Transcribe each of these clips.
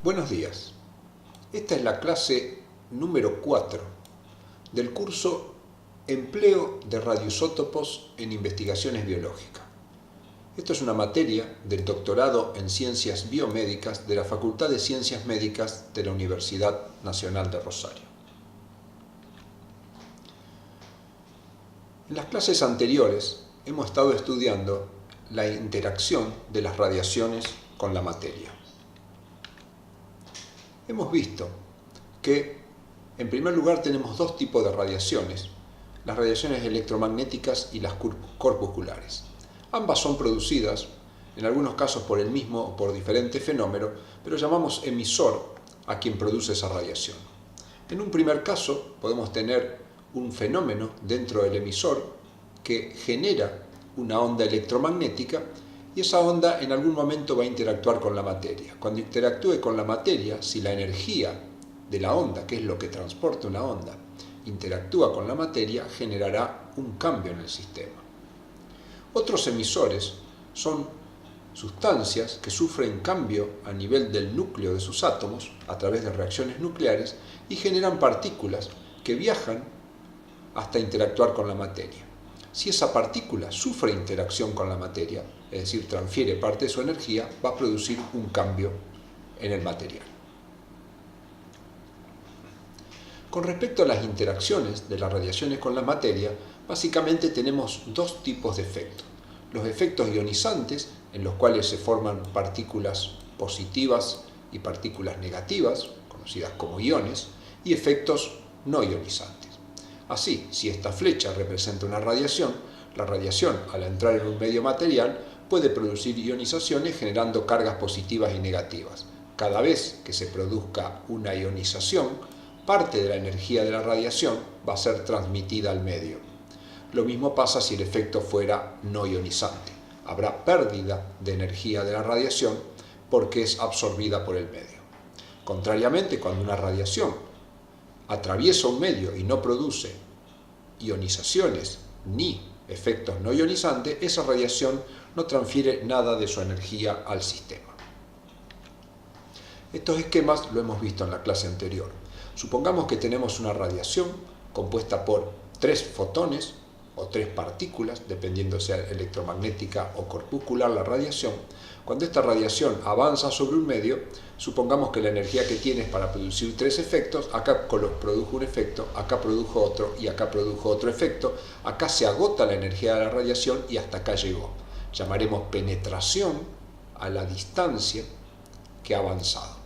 Buenos días. Esta es la clase número 4 del curso Empleo de radioisótopos en investigaciones biológicas. Esto es una materia del doctorado en Ciencias Biomédicas de la Facultad de Ciencias Médicas de la Universidad Nacional de Rosario. En las clases anteriores hemos estado estudiando la interacción de las radiaciones con la materia. Hemos visto que, en primer lugar, tenemos dos tipos de radiaciones, las radiaciones electromagnéticas y las corpusculares. Ambas son producidas, en algunos casos por el mismo o por diferente fenómeno, pero llamamos emisor a quien produce esa radiación. En un primer caso, podemos tener un fenómeno dentro del emisor que genera una onda electromagnética y esa onda en algún momento va a interactuar con la materia. Cuando interactúe con la materia, si la energía de la onda, que es lo que transporta una onda, interactúa con la materia, generará un cambio en el sistema. Otros emisores son sustancias que sufren cambio a nivel del núcleo de sus átomos a través de reacciones nucleares y generan partículas que viajan hasta interactuar con la materia. Si esa partícula sufre interacción con la materia, es decir, transfiere parte de su energía, va a producir un cambio en el material. Con respecto a las interacciones de las radiaciones con la materia, básicamente tenemos dos tipos de efectos. Los efectos ionizantes, en los cuales se forman partículas positivas y partículas negativas, conocidas como iones, y efectos no ionizantes. Así, si esta flecha representa una radiación, la radiación, al entrar en un medio material, puede producir ionizaciones generando cargas positivas y negativas. Cada vez que se produzca una ionización, parte de la energía de la radiación va a ser transmitida al medio. Lo mismo pasa si el efecto fuera no ionizante. Habrá pérdida de energía de la radiación porque es absorbida por el medio. Contrariamente, cuando una radiación atraviesa un medio y no produce ionizaciones ni efectos no ionizantes, esa radiación no transfiere nada de su energía al sistema. Estos esquemas lo hemos visto en la clase anterior. Supongamos que tenemos una radiación compuesta por 3 fotones o 3 partículas, dependiendo sea electromagnética o corpuscular la radiación. Cuando esta radiación avanza sobre un medio, supongamos que la energía que tiene es para producir 3 efectos, acá produjo un efecto, acá produjo otro y acá produjo otro efecto, acá se agota la energía de la radiación y hasta acá llegó. Llamaremos penetración a la distancia que ha avanzado.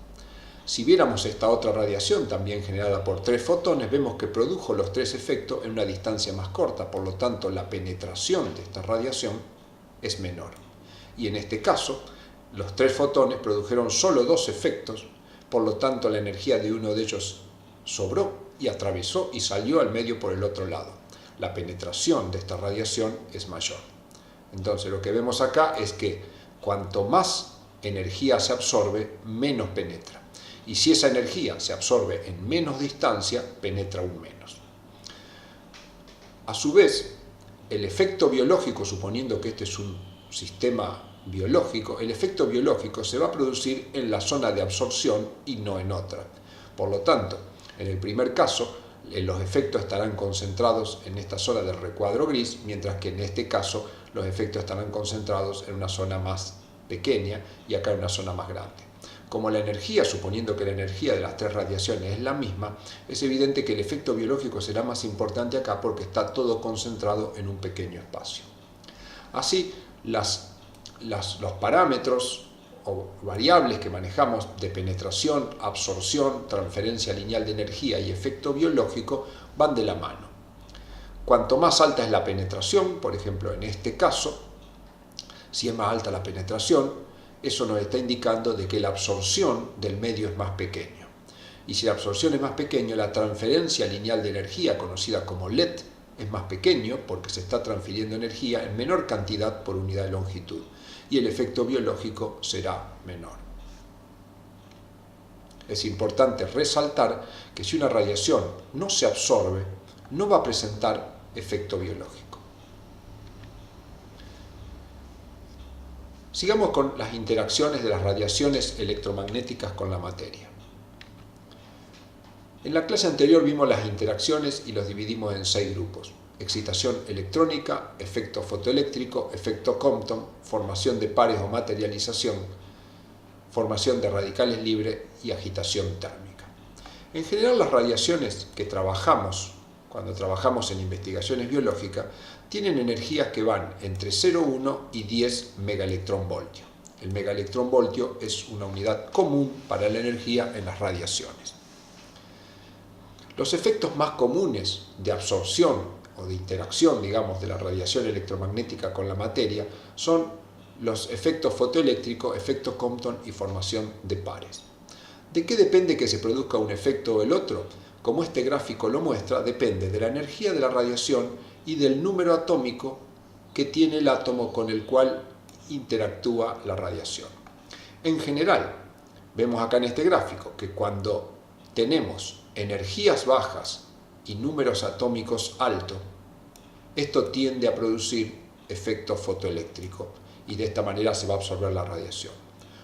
Si viéramos esta otra radiación, también generada por 3 fotones, vemos que produjo los 3 efectos en una distancia más corta, por lo tanto la penetración de esta radiación es menor. Y en este caso, los 3 fotones produjeron solo 2 efectos, por lo tanto la energía de uno de ellos sobró y atravesó y salió al medio por el otro lado. La penetración de esta radiación es mayor. Entonces lo que vemos acá es que cuanto más energía se absorbe, menos penetra. Y si esa energía se absorbe en menos distancia, penetra aún menos. A su vez, el efecto biológico, suponiendo que este es un sistema biológico, el efecto biológico se va a producir en la zona de absorción y no en otra. Por lo tanto, en el primer caso, los efectos estarán concentrados en esta zona del recuadro gris, mientras que en este caso los efectos estarán concentrados en una zona más pequeña y acá en una zona más grande. Como la energía, suponiendo que la energía de las 3 radiaciones es la misma, es evidente que el efecto biológico será más importante acá porque está todo concentrado en un pequeño espacio. Así, los parámetros o variables que manejamos de penetración, absorción, transferencia lineal de energía y efecto biológico van de la mano. Cuanto más alta es la penetración, por ejemplo en este caso, si es más alta la penetración, eso nos está indicando de que la absorción del medio es más pequeño. Y si la absorción es más pequeña, la transferencia lineal de energía, conocida como LED, es más pequeño porque se está transfiriendo energía en menor cantidad por unidad de longitud. Y el efecto biológico será menor. Es importante resaltar que si una radiación no se absorbe, no va a presentar efecto biológico. Sigamos con las interacciones de las radiaciones electromagnéticas con la materia. En la clase anterior vimos las interacciones y los dividimos en 6 grupos: excitación electrónica, efecto fotoeléctrico, efecto Compton, formación de pares o materialización, formación de radicales libres y agitación térmica. En general, las radiaciones que trabajamos cuando trabajamos en investigaciones biológicas tienen energías que van entre 0,1 y 10 megaelectronvoltios. El megaelectronvoltio es una unidad común para la energía en las radiaciones. Los efectos más comunes de absorción o de interacción, digamos, de la radiación electromagnética con la materia son los efectos fotoeléctricos, efecto Compton y formación de pares. ¿De qué depende que se produzca un efecto o el otro? Como este gráfico lo muestra, depende de la energía de la radiación y del número atómico que tiene el átomo con el cual interactúa la radiación. En general, vemos acá en este gráfico que cuando tenemos energías bajas y números atómicos altos, esto tiende a producir efecto fotoeléctrico y de esta manera se va a absorber la radiación.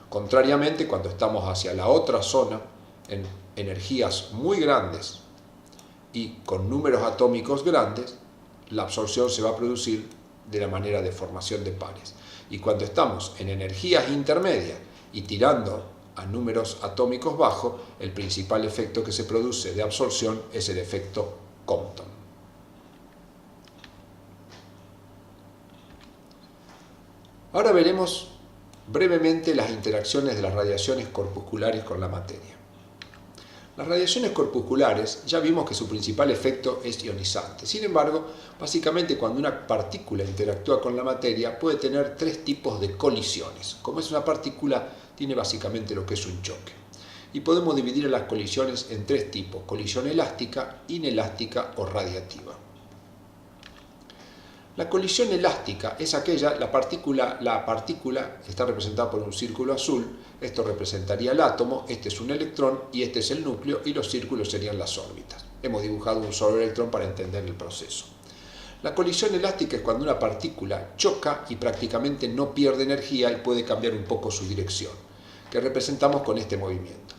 Contrariamente, cuando estamos hacia la otra zona, en energías muy grandes y con números atómicos grandes, la absorción se va a producir de la manera de formación de pares. Y cuando estamos en energías intermedias y tirando a números atómicos bajos, el principal efecto que se produce de absorción es el efecto Compton. Ahora veremos brevemente las interacciones de las radiaciones corpusculares con la materia. Las radiaciones corpusculares ya vimos que su principal efecto es ionizante. Sin embargo, básicamente cuando una partícula interactúa con la materia puede tener 3 tipos de colisiones. Como es una partícula, tiene básicamente lo que es un choque. Y podemos dividir las colisiones en 3 tipos: colisión elástica, inelástica o radiativa. La colisión elástica es aquella, la partícula está representada por un círculo azul, esto representaría el átomo, este es un electrón y este es el núcleo, y los círculos serían las órbitas. Hemos dibujado un solo electrón para entender el proceso. La colisión elástica es cuando una partícula choca y prácticamente no pierde energía y puede cambiar un poco su dirección, que representamos con este movimiento.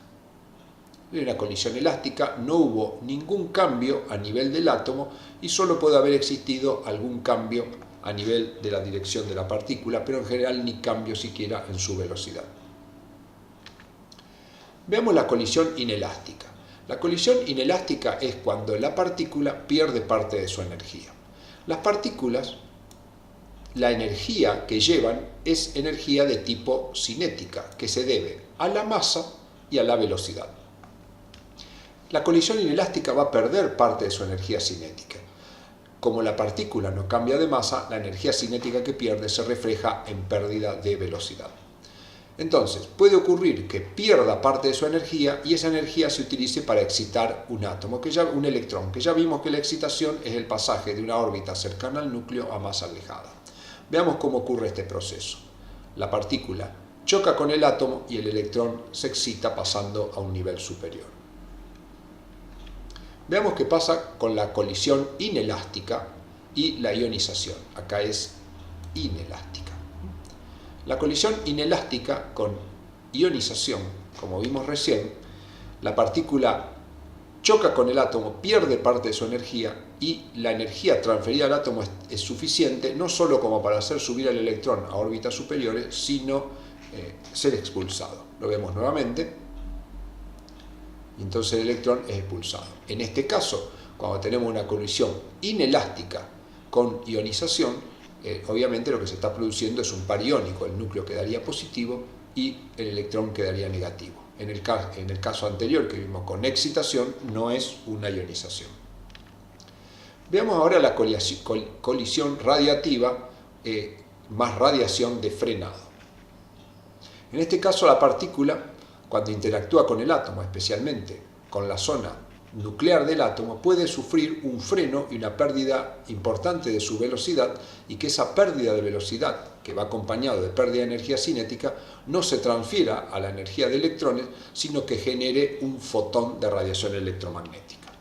En una colisión elástica no hubo ningún cambio a nivel del átomo y solo puede haber existido algún cambio a nivel de la dirección de la partícula, pero en general ni cambio siquiera en su velocidad. Veamos la colisión inelástica. La colisión inelástica es cuando la partícula pierde parte de su energía. Las partículas, la energía que llevan es energía de tipo cinética, que se debe a la masa y a la velocidad. La colisión inelástica va a perder parte de su energía cinética. Como la partícula no cambia de masa, la energía cinética que pierde se refleja en pérdida de velocidad. Entonces, puede ocurrir que pierda parte de su energía y esa energía se utilice para excitar un átomo, un electrón, que ya vimos que la excitación es el pasaje de una órbita cercana al núcleo a más alejada. Veamos cómo ocurre este proceso. La partícula choca con el átomo y el electrón se excita pasando a un nivel superior. Veamos qué pasa con la colisión inelástica y la ionización. Acá es inelástica. La colisión inelástica con ionización, como vimos recién, la partícula choca con el átomo, pierde parte de su energía y la energía transferida al átomo es suficiente no solo como para hacer subir al electrón a órbitas superiores, sino ser expulsado. Lo vemos nuevamente. Y entonces el electrón es expulsado. En este caso, cuando tenemos una colisión inelástica con ionización, obviamente lo que se está produciendo es un par iónico, el núcleo quedaría positivo y el electrón quedaría negativo. En el caso anterior que vimos con excitación, no es una ionización. Veamos ahora la colisión radiativa, más radiación de frenado. En este caso la partícula, cuando interactúa con el átomo, especialmente con la zona nuclear del átomo, puede sufrir un freno y una pérdida importante de su velocidad, y que esa pérdida de velocidad, que va acompañado de pérdida de energía cinética, no se transfiera a la energía de electrones, sino que genere un fotón de radiación electromagnética.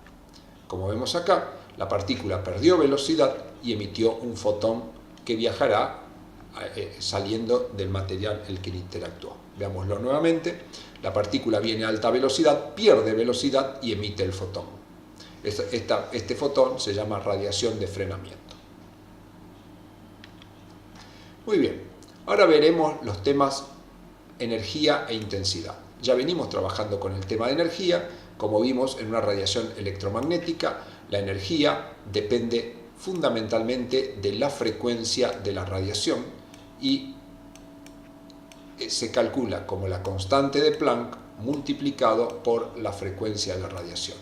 Como vemos acá, la partícula perdió velocidad y emitió un fotón que viajará saliendo del material el que interactuó. Veámoslo nuevamente. La partícula viene a alta velocidad, pierde velocidad y emite el fotón. Este fotón se llama radiación de frenamiento. Muy bien, ahora veremos los temas energía e intensidad. Ya venimos trabajando con el tema de energía. Como vimos en una radiación electromagnética, la energía depende fundamentalmente de la frecuencia de la radiación y se calcula como la constante de Planck multiplicado por la frecuencia de la radiación.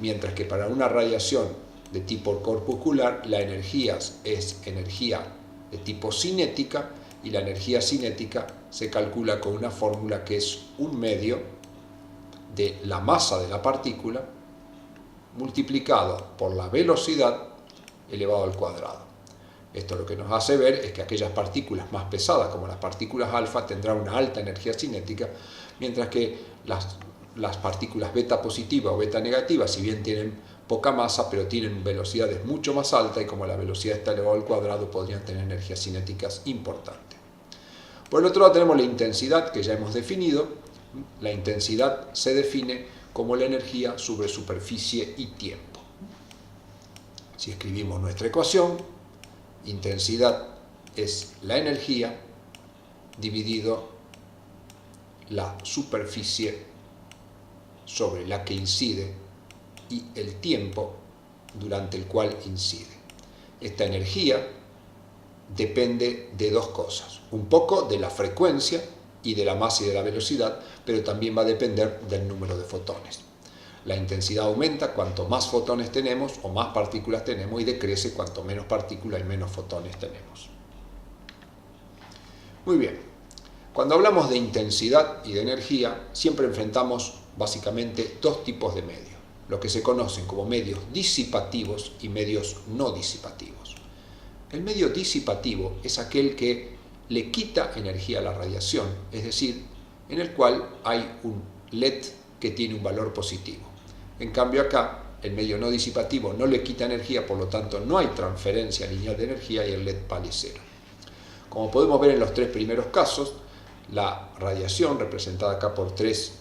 Mientras que para una radiación de tipo corpuscular, la energía es energía de tipo cinética y la energía cinética se calcula con una fórmula que es un medio de la masa de la partícula multiplicado por la velocidad elevado al cuadrado. Esto lo que nos hace ver es que aquellas partículas más pesadas, como las partículas alfa, tendrán una alta energía cinética, mientras que las partículas beta positivas o beta negativas, si bien tienen poca masa, pero tienen velocidades mucho más altas y como la velocidad está elevada al cuadrado, podrían tener energías cinéticas importantes. Por el otro lado tenemos la intensidad, que ya hemos definido. La intensidad se define como la energía sobre superficie y tiempo. Si escribimos nuestra ecuación, intensidad es la energía dividido la superficie sobre la que incide y el tiempo durante el cual incide. Esta energía depende de dos cosas, un poco de la frecuencia y de la masa y de la velocidad, pero también va a depender del número de fotones. La intensidad aumenta cuanto más fotones tenemos o más partículas tenemos y decrece cuanto menos partículas y menos fotones tenemos. Muy bien, cuando hablamos de intensidad y de energía, siempre enfrentamos básicamente dos tipos de medios, lo que se conocen como medios disipativos y medios no disipativos. El medio disipativo es aquel que le quita energía a la radiación, es decir, en el cual hay un LED que tiene un valor positivo. En cambio acá, el medio no disipativo no le quita energía, por lo tanto no hay transferencia lineal de energía y el LED vale cero. Como podemos ver en los tres primeros casos, la radiación representada acá por tres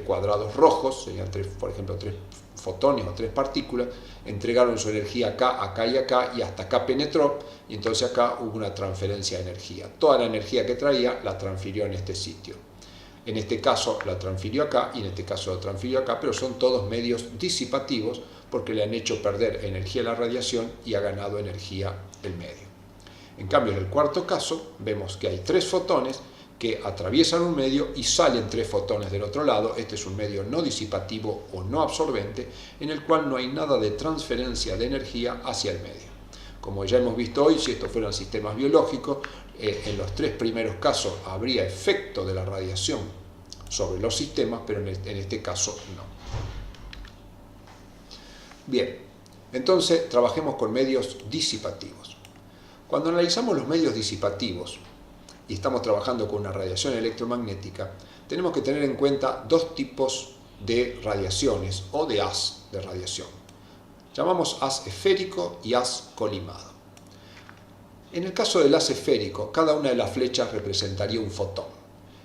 cuadrados rojos, serían por ejemplo tres fotones o tres partículas, entregaron su energía acá, acá y hasta acá penetró, y entonces acá hubo una transferencia de energía. Toda la energía que traía la transfirió en este sitio. En este caso la transfirió acá y en este caso la transfirió acá, pero son todos medios disipativos porque le han hecho perder energía a la radiación y ha ganado energía el medio. En cambio, en el cuarto caso vemos que hay tres fotones que atraviesan un medio y salen tres fotones del otro lado. Este es un medio no disipativo o no absorbente, en el cual no hay nada de transferencia de energía hacia el medio. Como ya hemos visto hoy, si estos fueran sistemas biológicos, en los tres primeros casos habría efecto de la radiación sobre los sistemas, pero en este caso no. Bien, entonces trabajemos con medios disipativos. Cuando analizamos los medios disipativos y estamos trabajando con una radiación electromagnética, tenemos que tener en cuenta dos tipos de radiaciones o de haz de radiación. Llamamos haz esférico y haz colimado. En el caso del haz esférico, cada una de las flechas representaría un fotón.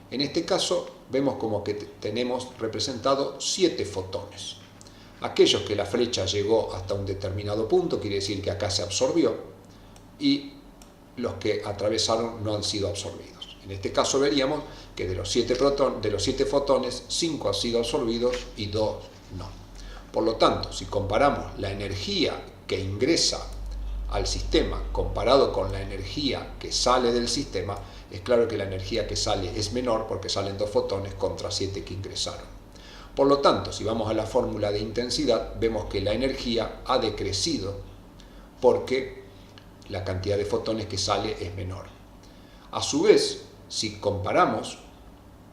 En este caso, vemos como que tenemos representado 7 fotones. Aquellos que la flecha llegó hasta un determinado punto, quiere decir que acá se absorbió, y los que atravesaron no han sido absorbidos. En este caso veríamos que de los 7 fotones, 5 han sido absorbidos y 2 no. Por lo tanto, si comparamos la energía que ingresa al sistema comparado con la energía que sale del sistema, es claro que la energía que sale es menor porque salen 2 fotones contra 7 que ingresaron. Por lo tanto, si vamos a la fórmula de intensidad, vemos que la energía ha decrecido porque la cantidad de fotones que sale es menor. A su vez, si comparamos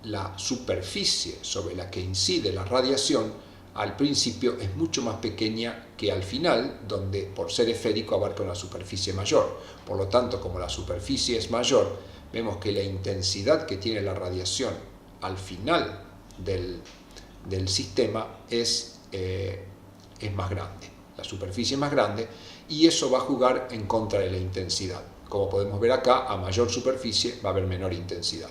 la superficie sobre la que incide la radiación, al principio es mucho más pequeña que al final, donde por ser esférico abarca una superficie mayor. Por lo tanto, como la superficie es mayor, vemos que la intensidad que tiene la radiación al final del sistema es más grande. La superficie es más grande y eso va a jugar en contra de la intensidad. Como podemos ver acá, a mayor superficie va a haber menor intensidad.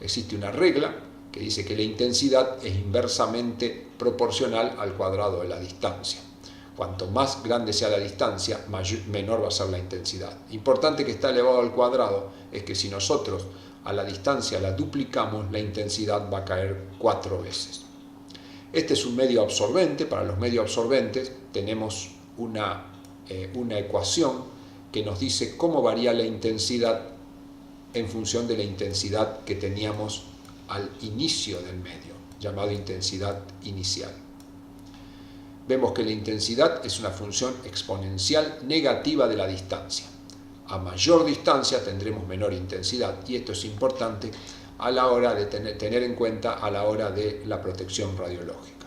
Existe una regla que dice que la intensidad es inversamente proporcional al cuadrado de la distancia. Cuanto más grande sea la distancia, menor va a ser la intensidad. Importante que está elevado al cuadrado es que si nosotros a la distancia la duplicamos, la intensidad va a caer 4 veces. Este es un medio absorbente. Para los medios absorbentes tenemos una ecuación que nos dice cómo varía la intensidad en función de la intensidad que teníamos al inicio del medio, llamado intensidad inicial. Vemos que la intensidad es una función exponencial negativa de la distancia. A mayor distancia tendremos menor intensidad, y esto es importante a la hora de tener en cuenta a la hora de la protección radiológica.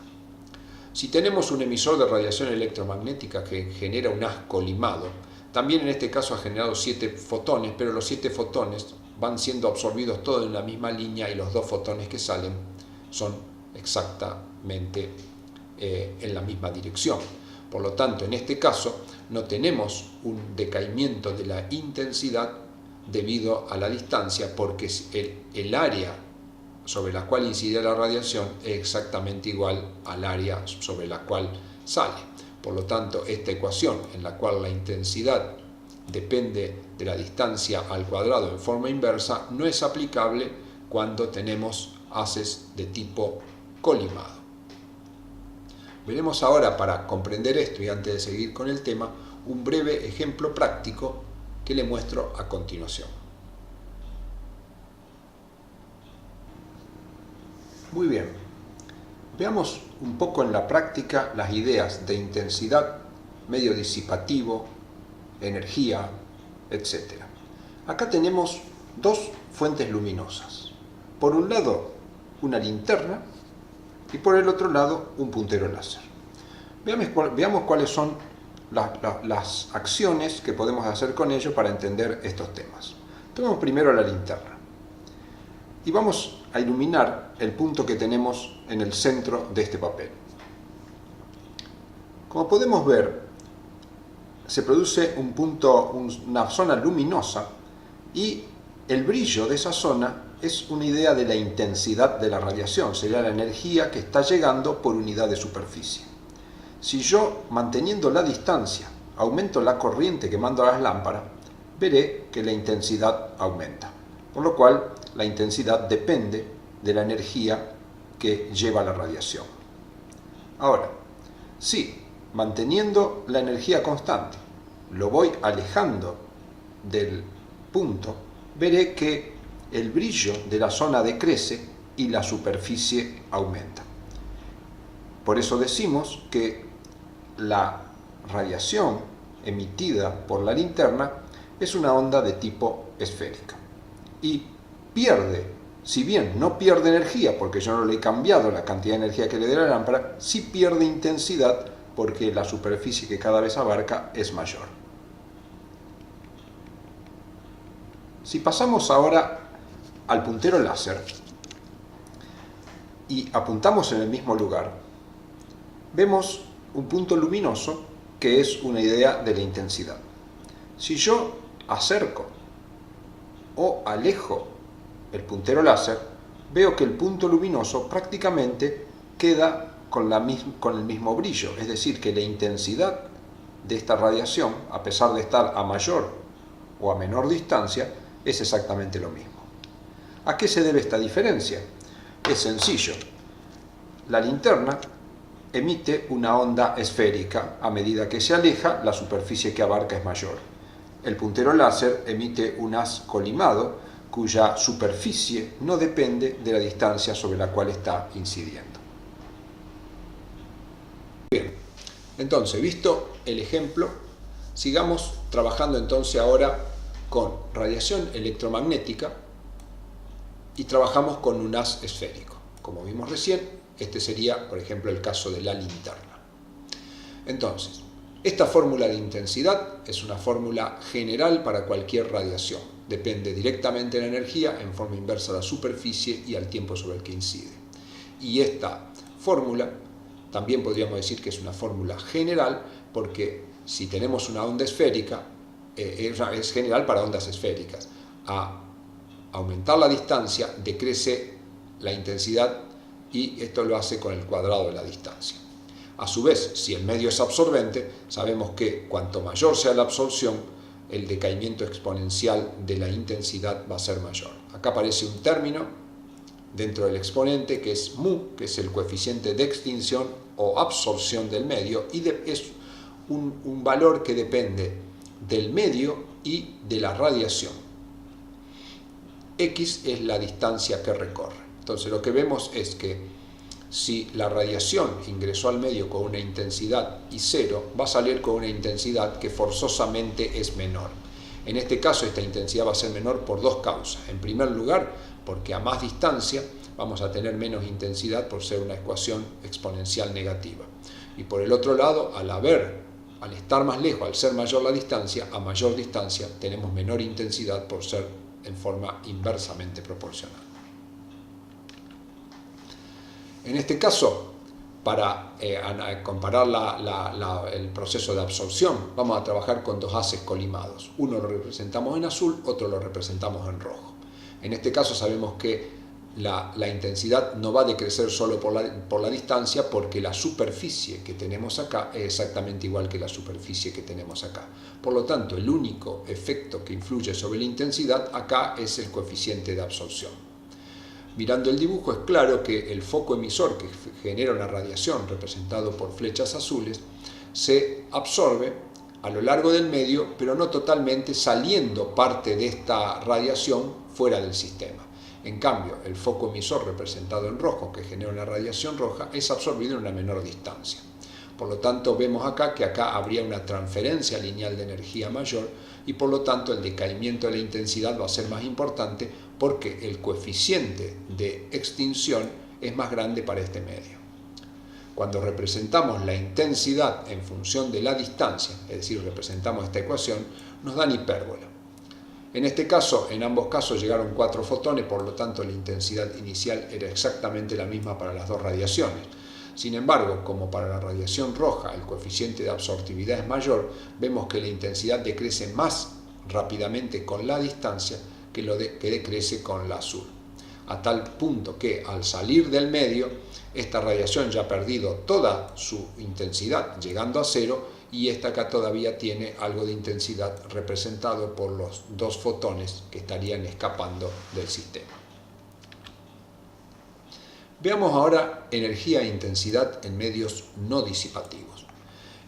Si tenemos un emisor de radiación electromagnética que genera un haz colimado, también en este caso ha generado 7 fotones, pero los 7 fotones van siendo absorbidos todos en la misma línea y los 2 fotones que salen son exactamente en la misma dirección. Por lo tanto, en este caso no tenemos un decaimiento de la intensidad debido a la distancia, porque el área sobre la cual incide la radiación es exactamente igual al área sobre la cual sale. Por lo tanto, esta ecuación en la cual la intensidad depende de la distancia al cuadrado en forma inversa no es aplicable cuando tenemos haces de tipo colimado. Veremos ahora, para comprender esto y antes de seguir con el tema, un breve ejemplo práctico que le muestro a continuación. Muy bien, veamos un poco en la práctica las ideas de intensidad, medio disipativo, energía, etc. Acá tenemos 2 fuentes luminosas. Por un lado, una linterna, y por el otro lado, un puntero láser. Veamos cuáles son las acciones que podemos hacer con ellos para entender estos temas. Tomemos primero la linterna y vamos a iluminar el punto que tenemos en el centro de este papel. Como podemos ver, se produce un punto, una zona luminosa, y el brillo de esa zona es una idea de la intensidad de la radiación, sería la energía que está llegando por unidad de superficie. Si yo, manteniendo la distancia, aumento la corriente que mando a las lámparas, veré que la intensidad aumenta, por lo cual la intensidad depende de la energía que lleva la radiación. Ahora, si manteniendo la energía constante lo voy alejando del punto, veré que el brillo de la zona decrece y la superficie aumenta. Por eso decimos que la radiación emitida por la linterna es una onda de tipo esférica y pierde, si bien no pierde energía porque yo no le he cambiado la cantidad de energía que le dé la lámpara, sí pierde intensidad porque la superficie que cada vez abarca es mayor. Si pasamos ahora al puntero láser y apuntamos en el mismo lugar, vemos un punto luminoso que es una idea de la intensidad. Si yo acerco o alejo el puntero láser, veo que el punto luminoso prácticamente queda con el mismo brillo, es decir, que la intensidad de esta radiación, a pesar de estar a mayor o a menor distancia, es exactamente lo mismo. ¿A qué se debe esta diferencia? Es sencillo. La linterna emite una onda esférica. A medida que se aleja, la superficie que abarca es mayor. El puntero láser emite un haz colimado, cuya superficie no depende de la distancia sobre la cual está incidiendo. Bien, entonces, visto el ejemplo, sigamos trabajando entonces ahora con radiación electromagnética y trabajamos con un haz esférico. Como vimos recién, este sería, por ejemplo, el caso de la linterna. Entonces, esta fórmula de intensidad es una fórmula general para cualquier radiación. Depende directamente de la energía en forma inversa a la superficie y al tiempo sobre el que incide. Y esta fórmula también podríamos decir que es una fórmula general porque si tenemos una onda esférica, es general para ondas esféricas. A aumentar la distancia decrece la intensidad y esto lo hace con el cuadrado de la distancia. A su vez, si el medio es absorbente, sabemos que cuanto mayor sea la absorción, el decaimiento exponencial de la intensidad va a ser mayor. Acá aparece un término dentro del exponente que es mu, que es el coeficiente de extinción o absorción del medio, y es un valor que depende del medio y de la radiación. X es la distancia que recorre. Entonces lo que vemos es que si la radiación ingresó al medio con una intensidad I0, va a salir con una intensidad que forzosamente es menor. En este caso esta intensidad va a ser menor por dos causas. En primer lugar, porque a más distancia vamos a tener menos intensidad por ser una ecuación exponencial negativa. Y por el otro lado, al estar más lejos, al ser mayor la distancia, a mayor distancia tenemos menor intensidad por ser en forma inversamente proporcional. En este caso, para comparar el proceso de absorción, vamos a trabajar con dos haces colimados. Uno lo representamos en azul, otro lo representamos en rojo. En este caso sabemos que la intensidad no va a decrecer solo por la distancia, porque la superficie que tenemos acá es exactamente igual que la superficie que tenemos acá. Por lo tanto, el único efecto que influye sobre la intensidad acá es el coeficiente de absorción. Mirando el dibujo es claro que el foco emisor que genera una radiación representado por flechas azules se absorbe a lo largo del medio, pero no totalmente, saliendo parte de esta radiación fuera del sistema. En cambio, el foco emisor representado en rojo, que genera una radiación roja, es absorbido en una menor distancia. Por lo tanto, vemos acá que acá habría una transferencia lineal de energía mayor y por lo tanto el decaimiento de la intensidad va a ser más importante porque el coeficiente de extinción es más grande para este medio. Cuando representamos la intensidad en función de la distancia, es decir, representamos esta ecuación, nos dan hipérbola. En este caso, en ambos casos llegaron 4 fotones, por lo tanto la intensidad inicial era exactamente la misma para las dos radiaciones. Sin embargo, como para la radiación roja el coeficiente de absortividad es mayor, vemos que la intensidad decrece más rápidamente con la distancia que decrece con la azul. A tal punto que al salir del medio, esta radiación ya ha perdido toda su intensidad, llegando a cero, y esta acá todavía tiene algo de intensidad representado por los 2 fotones que estarían escapando del sistema. Veamos ahora energía e intensidad en medios no disipativos.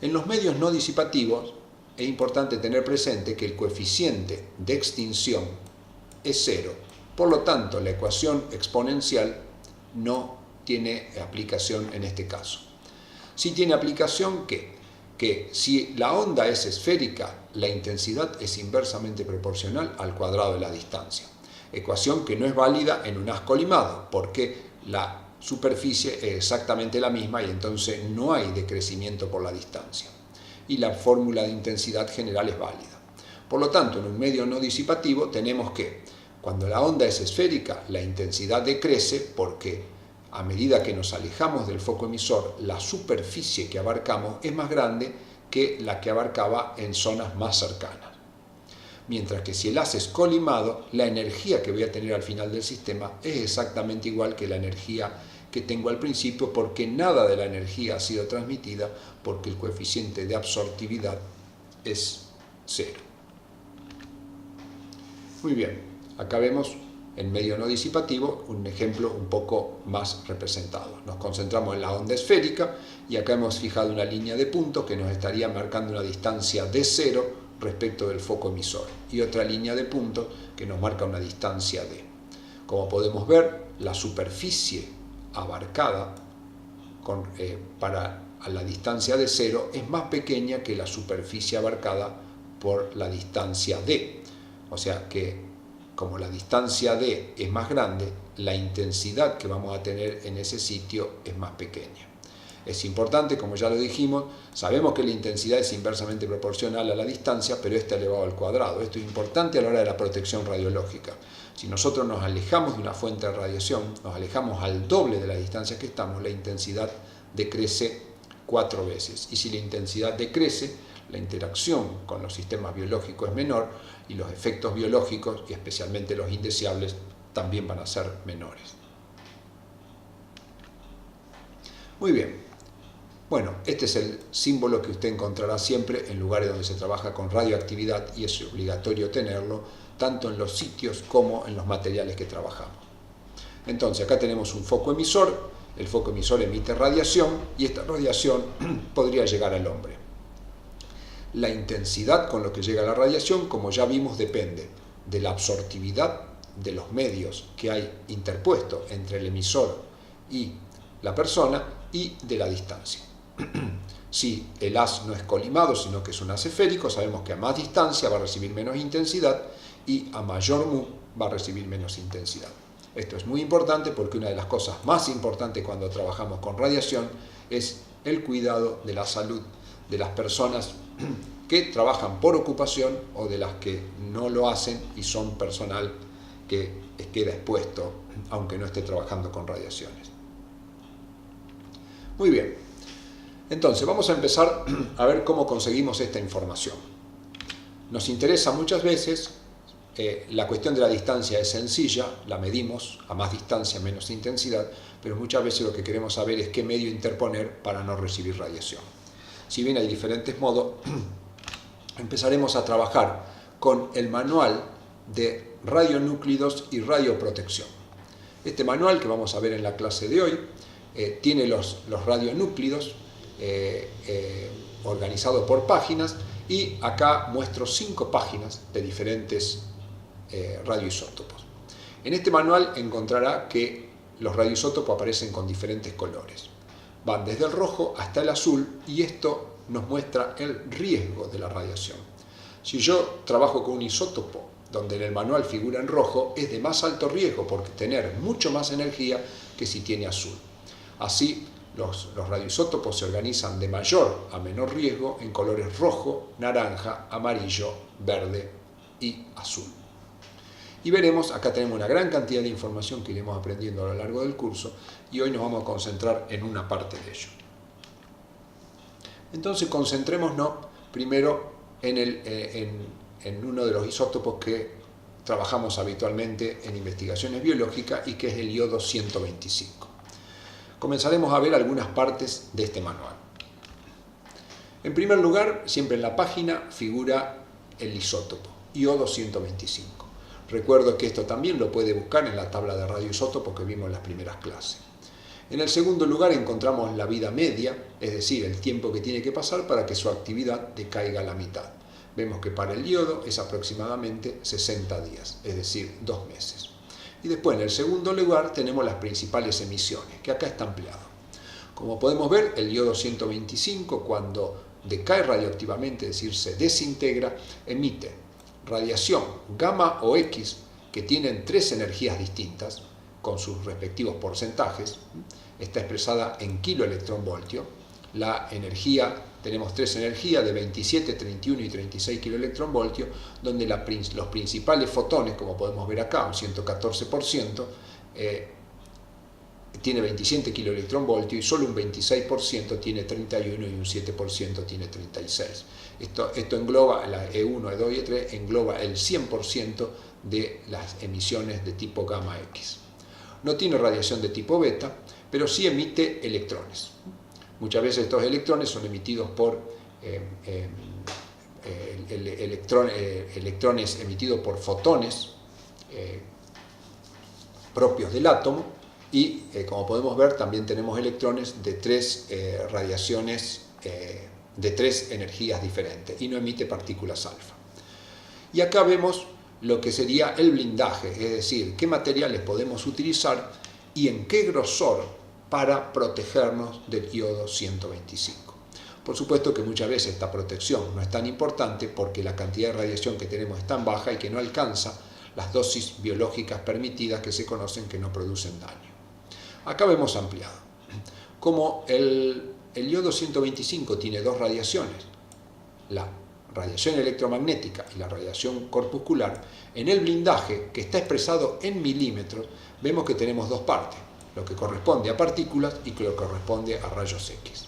En los medios no disipativos es importante tener presente que el coeficiente de extinción es 0. Por lo tanto, la ecuación exponencial no tiene aplicación en este caso. Sí tiene aplicación que si la onda es esférica, la intensidad es inversamente proporcional al cuadrado de la distancia. Ecuación que no es válida en un haz colimado, porque la superficie es exactamente la misma y entonces no hay decrecimiento por la distancia. Y la fórmula de intensidad general es válida. Por lo tanto, en un medio no disipativo tenemos que, cuando la onda es esférica, la intensidad decrece porque a medida que nos alejamos del foco emisor, la superficie que abarcamos es más grande que la que abarcaba en zonas más cercanas. Mientras que si el haz es colimado, la energía que voy a tener al final del sistema es exactamente igual que la energía que tengo al principio, porque nada de la energía ha sido transmitida, porque el coeficiente de absortividad es 0. Muy bien, acá vemos en medio no disipativo un ejemplo un poco más representado. Nos concentramos en la onda esférica y acá hemos fijado una línea de puntos que nos estaría marcando una distancia de 0 respecto del foco emisor y otra línea de puntos que nos marca una distancia d. Como podemos ver, la superficie abarcada para la distancia de 0 es más pequeña que la superficie abarcada por la distancia d. O sea que como la distancia d es más grande, la intensidad que vamos a tener en ese sitio es más pequeña. Es importante, como ya lo dijimos, sabemos que la intensidad es inversamente proporcional a la distancia, pero está elevado al cuadrado. Esto es importante a la hora de la protección radiológica. Si nosotros nos alejamos de una fuente de radiación, nos alejamos al doble de la distancia que estamos, la intensidad decrece 4 veces. Y si la intensidad decrece, la interacción con los sistemas biológicos es menor y los efectos biológicos, y especialmente los indeseables, también van a ser menores. Muy bien. Bueno, este es el símbolo que usted encontrará siempre en lugares donde se trabaja con radioactividad y es obligatorio tenerlo, tanto en los sitios como en los materiales que trabajamos. Entonces, acá tenemos un foco emisor, el foco emisor emite radiación y esta radiación podría llegar al hombre. La intensidad con lo que llega la radiación, como ya vimos, depende de la absortividad de los medios que hay interpuesto entre el emisor y la persona y de la distancia. Si el haz no es colimado, sino que es un haz esférico, sabemos que a más distancia va a recibir menos intensidad y a mayor mu va a recibir menos intensidad. Esto es muy importante porque una de las cosas más importantes cuando trabajamos con radiación es el cuidado de la salud de las personas que trabajan por ocupación o de las que no lo hacen y son personal que queda expuesto aunque no esté trabajando con radiaciones. Muy bien, entonces vamos a empezar a ver cómo conseguimos esta información. Nos interesa muchas veces, la cuestión de la distancia es sencilla, la medimos a más distancia, menos intensidad, pero muchas veces lo que queremos saber es qué medio interponer para no recibir radiación. Si bien hay diferentes modos, empezaremos a trabajar con el manual de radionúclidos y radioprotección. Este manual que vamos a ver en la clase de hoy tiene los radionúclidos organizados por páginas y acá muestro 5 páginas de diferentes radioisótopos. En este manual encontrará que los radioisótopos aparecen con diferentes colores. Van desde el rojo hasta el azul y esto nos muestra el riesgo de la radiación. Si yo trabajo con un isótopo donde en el manual figura en rojo, es de más alto riesgo porque tener mucho más energía que si tiene azul. Así, los radioisótopos se organizan de mayor a menor riesgo en colores rojo, naranja, amarillo, verde y azul. Y veremos, acá tenemos una gran cantidad de información que iremos aprendiendo a lo largo del curso y hoy nos vamos a concentrar en una parte de ello. Entonces concentrémonos primero en uno de los isótopos que trabajamos habitualmente en investigaciones biológicas y que es el iodo 125. Comenzaremos a ver algunas partes de este manual. En primer lugar, siempre en la página figura el isótopo, iodo 125. Recuerdo que esto también lo puede buscar en la tabla de radioisótopos que vimos en las primeras clases. En el segundo lugar encontramos la vida media, es decir, el tiempo que tiene que pasar para que su actividad decaiga a la mitad. Vemos que para el iodo es aproximadamente 60 días, es decir, 2 meses. Y después en el segundo lugar tenemos las principales emisiones, que acá está ampliado. Como podemos ver, el iodo 125 cuando decae radioactivamente, es decir, se desintegra, emite radiación gamma o X que tienen 3 energías distintas con sus respectivos porcentajes. Está expresada en kiloelectronvoltio. La energía, tenemos 3 energías de 27, 31 y 36 kiloelectronvoltios, donde los principales fotones, como podemos ver acá, un 114%, tiene 27 kiloelectronvoltios y solo un 26% tiene 31 y un 7% tiene 36. Esto engloba, la E1, E2 y E3, engloba el 100% de las emisiones de tipo gamma X. No tiene radiación de tipo beta, pero sí emite electrones. Muchas veces estos electrones son emitidos por electrones emitidos por fotones propios del átomo y, como podemos ver, también tenemos electrones de 3 radiaciones de 3 energías diferentes y no emite partículas alfa. Y acá vemos lo que sería el blindaje, es decir, qué materiales podemos utilizar y en qué grosor para protegernos del iodo 125. Por supuesto que muchas veces esta protección no es tan importante porque la cantidad de radiación que tenemos es tan baja y que no alcanza las dosis biológicas permitidas que se conocen que no producen daño. Acá vemos ampliado. Como el iodo 125 tiene 2 radiaciones, la radiación electromagnética y la radiación corpuscular, en el blindaje, que está expresado en milímetros, vemos que tenemos 2 partes, lo que corresponde a partículas y lo que corresponde a rayos X.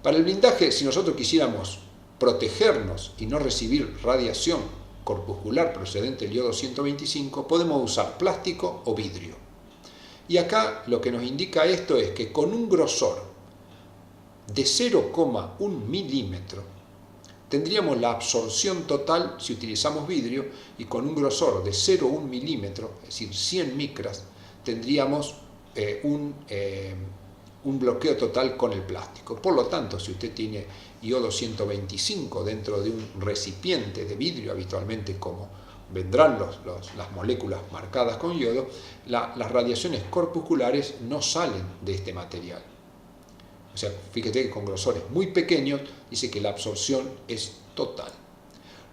Para el blindaje, si nosotros quisiéramos protegernos y no recibir radiación corpuscular procedente del iodo 125, podemos usar plástico o vidrio. Y acá lo que nos indica esto es que con un grosor de 0,1 milímetro tendríamos la absorción total si utilizamos vidrio, y con un grosor de 0,1 milímetro, es decir, 100 micras, tendríamos un bloqueo total con el plástico. Por lo tanto, si usted tiene iodo 125 dentro de un recipiente de vidrio, habitualmente como vendrán las moléculas marcadas con yodo, las radiaciones corpusculares no salen de este material. O sea, fíjate que con grosores muy pequeños dice que la absorción es total.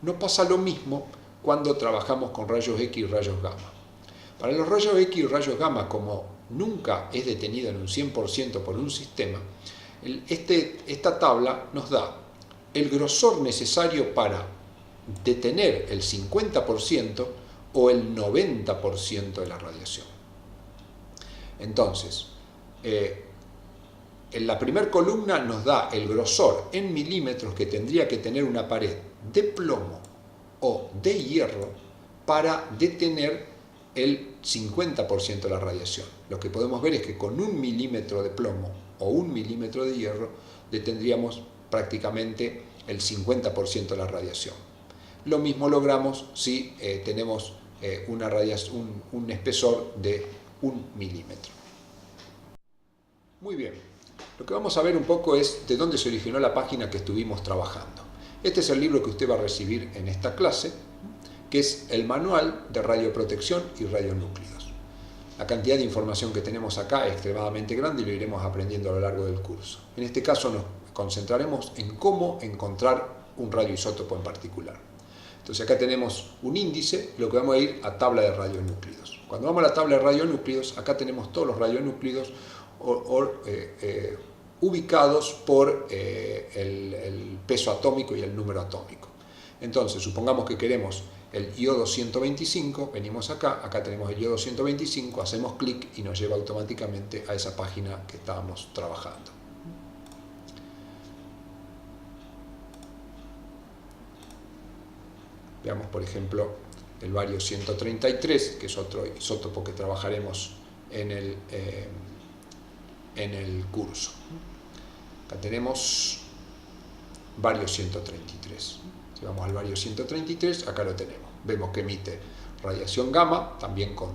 No pasa lo mismo cuando trabajamos con rayos X y rayos gamma. Para los rayos X y rayos gamma, como nunca es detenido en un 100% por un sistema, esta tabla nos da el grosor necesario para detener el 50% o el 90% de la radiación. Entonces, en la primera columna nos da el grosor en milímetros que tendría que tener una pared de plomo o de hierro para detener el 50% de la radiación. Lo que podemos ver es que con 1 milímetro de plomo o 1 milímetro de hierro detendríamos prácticamente el 50% de la radiación. Lo mismo logramos si tenemos un espesor de 1 milímetro. Muy bien, lo que vamos a ver un poco es de dónde se originó la página que estuvimos trabajando. Este es el libro que usted va a recibir en esta clase, que es el manual de radioprotección y radionúclidos. La cantidad de información que tenemos acá es extremadamente grande y lo iremos aprendiendo a lo largo del curso. En este caso nos concentraremos en cómo encontrar un radioisótopo en particular. Entonces acá tenemos un índice, lo que vamos a ir a tabla de radionúclidos. Cuando vamos a la tabla de radionúclidos, acá tenemos todos los radionúclidos ubicados por el peso atómico y el número atómico. Entonces, supongamos que queremos el iodo 125, venimos acá tenemos el iodo 125, hacemos clic y nos lleva automáticamente a esa página que estábamos trabajando. Veamos, por ejemplo, el bario 133, que es otro isótopo que trabajaremos en el curso. Acá tenemos bario 133. Si vamos al bario 133, acá lo tenemos. Vemos que emite radiación gamma, también con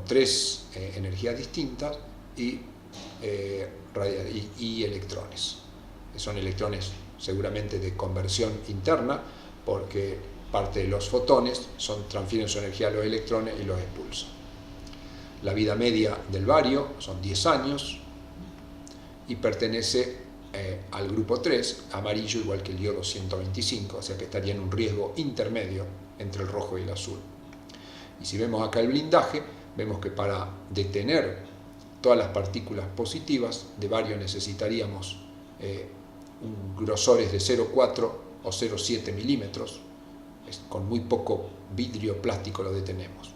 3 energías distintas, y electrones. Son electrones seguramente de conversión interna, porque parte de los fotones transfieren su energía a los electrones y los expulsan. La vida media del bario son 10 años y pertenece al grupo 3, amarillo, igual que el iodo 125, o sea que estaría en un riesgo intermedio entre el rojo y el azul. Y si vemos acá el blindaje, vemos que para detener todas las partículas positivas de bario necesitaríamos grosores de 0,4 o 0,7 milímetros. Con muy poco vidrio plástico lo detenemos.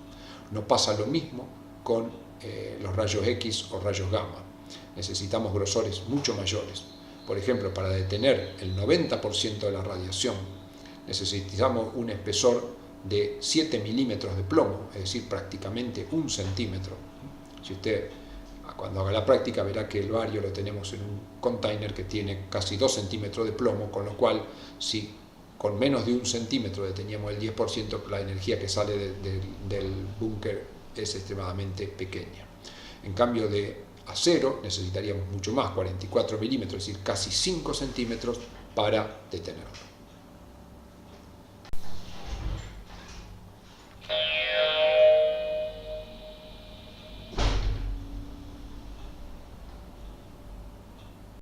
No pasa lo mismo con los rayos X o rayos gamma. Necesitamos grosores mucho mayores. Por ejemplo, para detener el 90% de la radiación necesitamos un espesor de 7 milímetros de plomo, es decir, prácticamente 1 centímetro. Si usted cuando haga la práctica verá que el bario lo tenemos en un container que tiene casi 2 centímetros de plomo, con lo cual si con menos de 1 centímetro deteníamos el 10%, la energía que sale del búnker es extremadamente pequeña. En cambio de acero necesitaríamos mucho más, 44 milímetros, es decir, casi 5 centímetros para detenerlo.